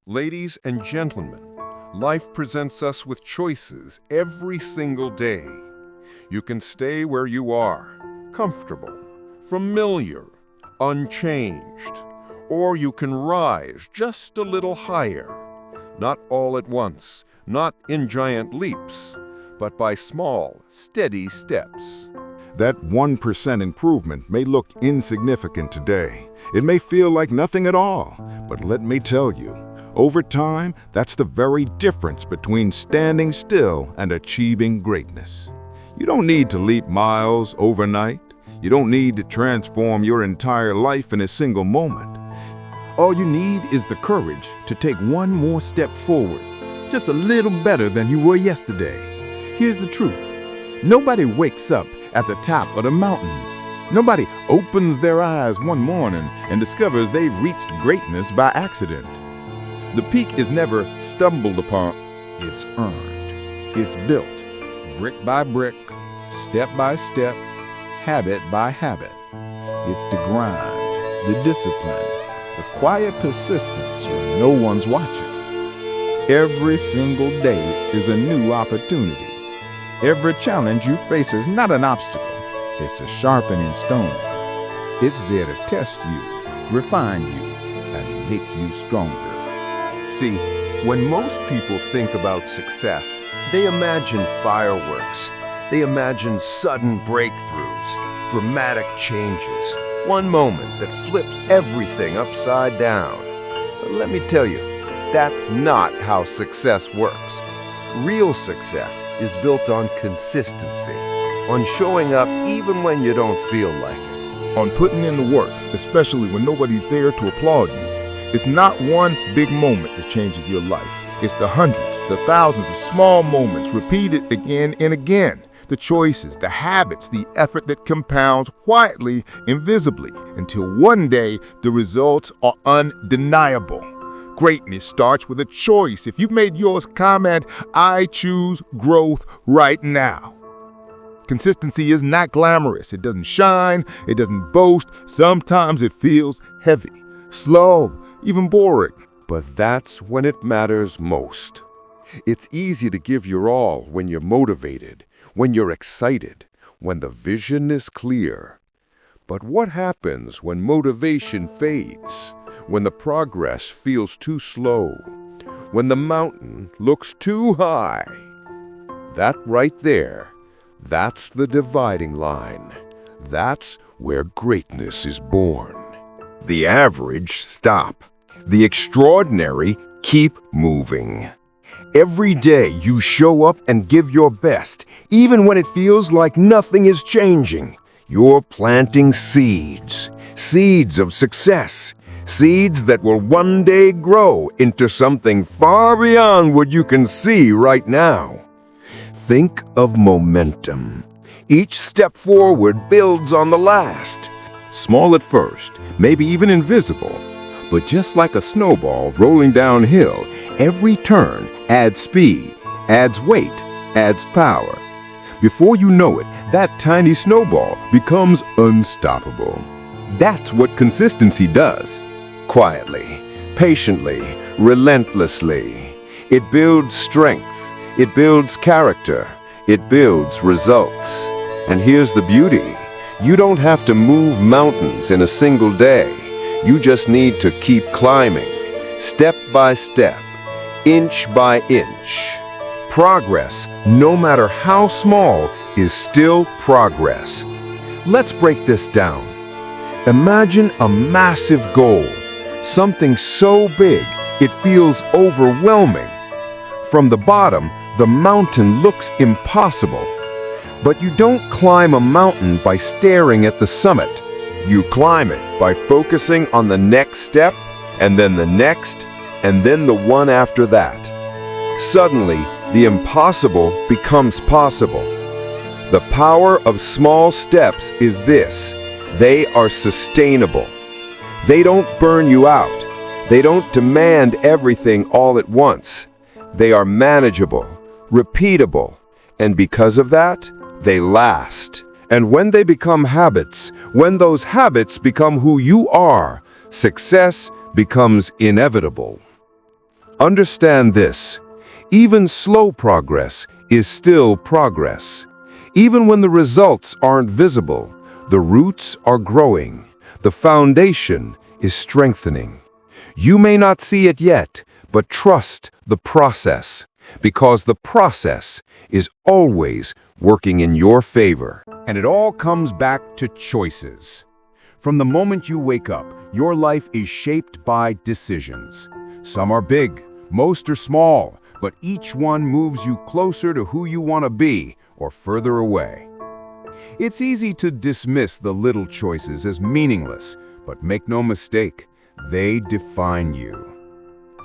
Ladies and gentlemen, life presents us with choices every single day. You can stay where you are, comfortable, familiar, unchanged, or you can rise just a little higher, not all at once, not in giant leaps, but by small, steady steps. That 1% improvement may look insignificant today. It may feel like nothing at all, but let me tell you, over time, that's the very difference between standing still and achieving greatness. You don't need to leap miles overnight. You don't need to transform your entire life in a single moment. All you need is the courage to take one more step forward, just a little better than you were yesterday. Here's the truth. Nobody wakes up at the top of the mountain. Nobody opens their eyes one morning and discovers they've reached greatness by accident. The peak is never stumbled upon, it's earned. It's built, brick by brick, step by step, habit by habit. It's the grind, the discipline, the quiet persistence when no one's watching. Every single day is a new opportunity. Every challenge you face is not an obstacle, it's a sharpening stone. It's there to test you, refine you, and make you stronger. See, when most people think about success, they imagine fireworks. They imagine sudden breakthroughs, dramatic changes, one moment that flips everything upside down. But let me tell you, that's not how success works. Real success is built on consistency, on showing up even when you don't feel like it. On putting in the work, especially when nobody's there to applaud you. It's not one big moment that changes your life. It's the hundreds, the thousands of small moments repeated again and again. The choices, the habits, the effort that compounds quietly, invisibly, until one day the results are undeniable. Greatness starts with a choice. If you've made yours, comment, "I choose growth right now." Consistency is not glamorous. It doesn't shine. It doesn't boast. Sometimes it feels heavy, slow, even boring. But that's when it matters most. It's easy to give your all when you're motivated, when you're excited, when the vision is clear. But what happens when motivation fades? When the progress feels too slow? When the mountain looks too high? That right there, that's the dividing line. That's where greatness is born. The average stop. The extraordinary keep moving. Every day you show up and give your best, even when it feels like nothing is changing. You're planting seeds, seeds of success, seeds that will one day grow into something far beyond what you can see right now. Think of momentum. Each step forward builds on the last. Small at first, maybe even invisible. But just like a snowball rolling downhill, every turn adds speed, adds weight, adds power. Before you know it, that tiny snowball becomes unstoppable. That's what consistency does. Quietly, patiently, relentlessly. It builds strength, it builds character, it builds results. And here's the beauty. You don't have to move mountains in a single day. You just need to keep climbing, step by step, inch by inch. Progress, no matter how small, is still progress. Let's break this down. Imagine a massive goal, something so big it feels overwhelming. From the bottom, the mountain looks impossible. But you don't climb a mountain by staring at the summit. You climb it by focusing on the next step, and then the next, and then the one after that. Suddenly, the impossible becomes possible. The power of small steps is this: they are sustainable. They don't burn you out. They don't demand everything all at once. They are manageable, repeatable, and because of that, they last. And when they become habits, when those habits become who you are, success becomes inevitable. Understand this. Even slow progress is still progress. Even when the results aren't visible, the roots are growing. The foundation is strengthening. You may not see it yet, but trust the process, because the process is always working in your favor. And it all comes back to choices. From the moment you wake up, your life is shaped by decisions. Some are big, most are small, but each one moves you closer to who you want to be or further away. It's easy to dismiss the little choices as meaningless, but make no mistake, they define you.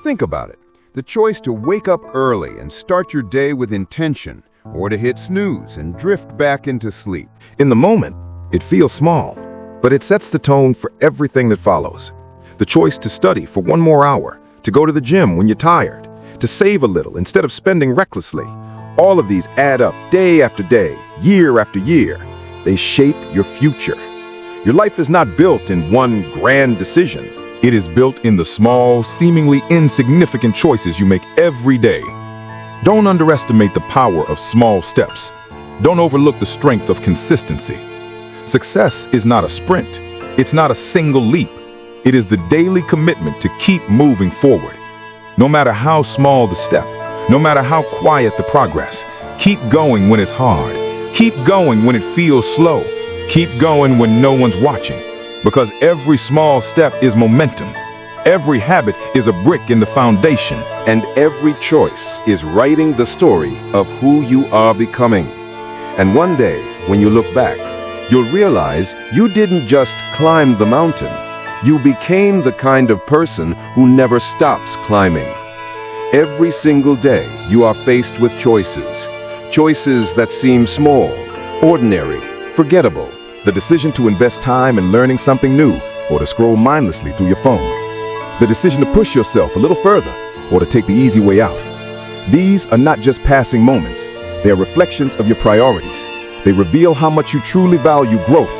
Think about it. The choice to wake up early and start your day with intention, or to hit snooze and drift back into sleep. In the moment, it feels small, but it sets the tone for everything that follows. The choice to study for 1 more hour, to go to the gym when you're tired, to save a little instead of spending recklessly. All of these add up day after day, year after year. They shape your future. Your life is not built in one grand decision. It is built in the small, seemingly insignificant choices you make every day. Don't underestimate the power of small steps. Don't overlook the strength of consistency. Success is not a sprint. It's not a single leap. It is the daily commitment to keep moving forward. No matter how small the step, no matter how quiet the progress, keep going when it's hard. Keep going when it feels slow. Keep going when no one's watching. Because every small step is momentum. Every habit is a brick in the foundation. And every choice is writing the story of who you are becoming. And one day, when you look back, you'll realize you didn't just climb the mountain. You became the kind of person who never stops climbing. Every single day, you are faced with choices. Choices that seem small, ordinary, forgettable. The decision to invest time in learning something new, or to scroll mindlessly through your phone. The decision to push yourself a little further, or to take the easy way out. These are not just passing moments. They are reflections of your priorities. They reveal how much you truly value growth.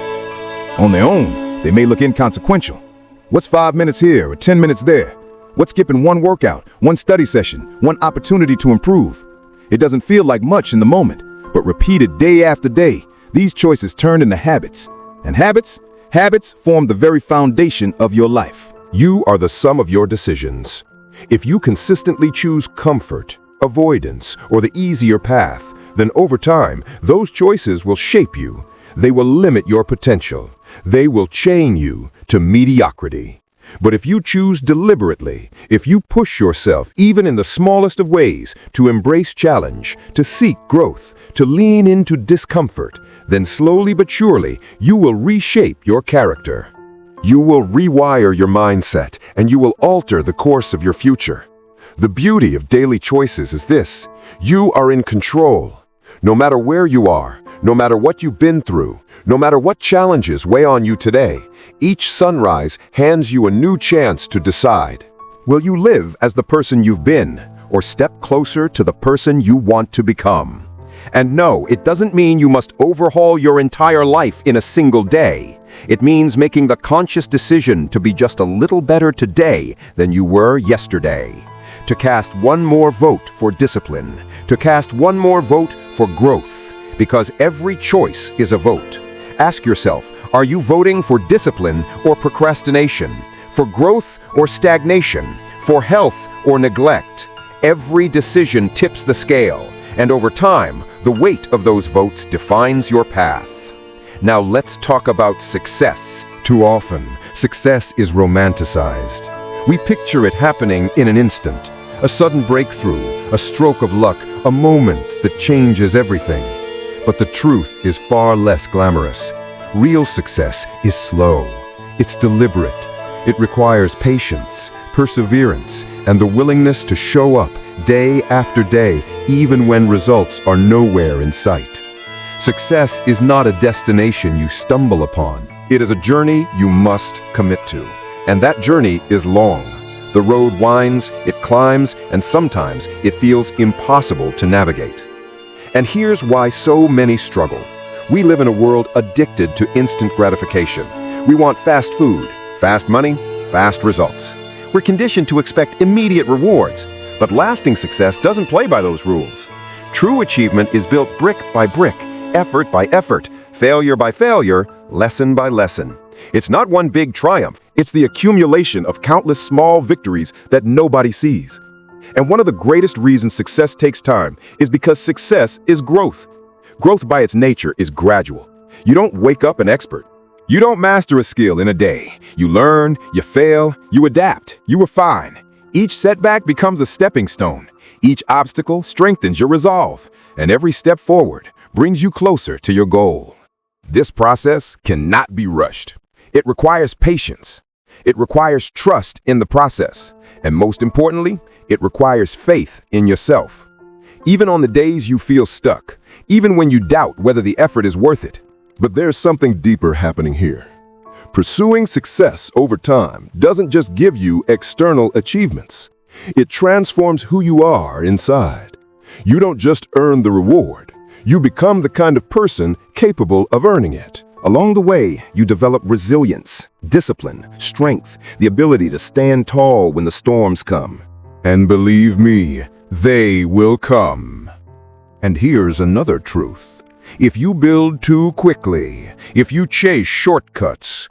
On their own, they may look inconsequential. What's 5 minutes here or 10 minutes there? What's skipping one workout, one study session, one opportunity to improve? It doesn't feel like much in the moment, but repeated day after day, these choices turn into habits. And habits form the very foundation of your life. You are the sum of your decisions. If you consistently choose comfort, avoidance, or the easier path, then over time, those choices will shape you. They will limit your potential. They will chain you to mediocrity. But if you choose deliberately, if you push yourself even in the smallest of ways to embrace challenge, to seek growth, to lean into discomfort, then slowly but surely you will reshape your character. You will rewire your mindset and you will alter the course of your future. The beauty of daily choices is this: you are in control. No matter where you are, no matter what you've been through, no matter what challenges weigh on you today, each sunrise hands you a new chance to decide. Will you live as the person you've been, or step closer to the person you want to become? And no, it doesn't mean you must overhaul your entire life in a single day. It means making the conscious decision to be just a little better today than you were yesterday. To cast one more vote for discipline. To cast one more vote for growth. Because every choice is a vote. Ask yourself, are you voting for discipline or procrastination? For growth or stagnation? For health or neglect? Every decision tips the scale. And over time, the weight of those votes defines your path. Now let's talk about success. Too often, success is romanticized. We picture it happening in an instant. A sudden breakthrough, a stroke of luck, a moment that changes everything. But the truth is far less glamorous. Real success is slow. It's deliberate. It requires patience, perseverance, and the willingness to show up day after day, even when results are nowhere in sight. Success is not a destination you stumble upon. It is a journey you must commit to. And that journey is long. The road winds, it climbs, and sometimes it feels impossible to navigate. And here's why so many struggle. We live in a world addicted to instant gratification. We want fast food, fast money, fast results. We're conditioned to expect immediate rewards. But lasting success doesn't play by those rules. True achievement is built brick by brick, effort by effort, failure by failure, lesson by lesson. It's not one big triumph. It's the accumulation of countless small victories that nobody sees. And one of the greatest reasons success takes time is because success is growth. Growth by its nature is gradual. You don't wake up an expert. You don't master a skill in a day. You learn, you fail, you adapt, you refine. Each setback becomes a stepping stone. Each obstacle strengthens your resolve, and every step forward brings you closer to your goal. This process cannot be rushed. It requires patience. It requires trust in the process. And most importantly, it requires faith in yourself. Even on the days you feel stuck, even when you doubt whether the effort is worth it. But there's something deeper happening here. Pursuing success over time doesn't just give you external achievements. It transforms who you are inside. You don't just earn the reward. You become the kind of person capable of earning it. Along the way, you develop resilience, discipline, strength, the ability to stand tall when the storms come. And believe me, they will come. And here's another truth. If you build too quickly, if you chase shortcuts,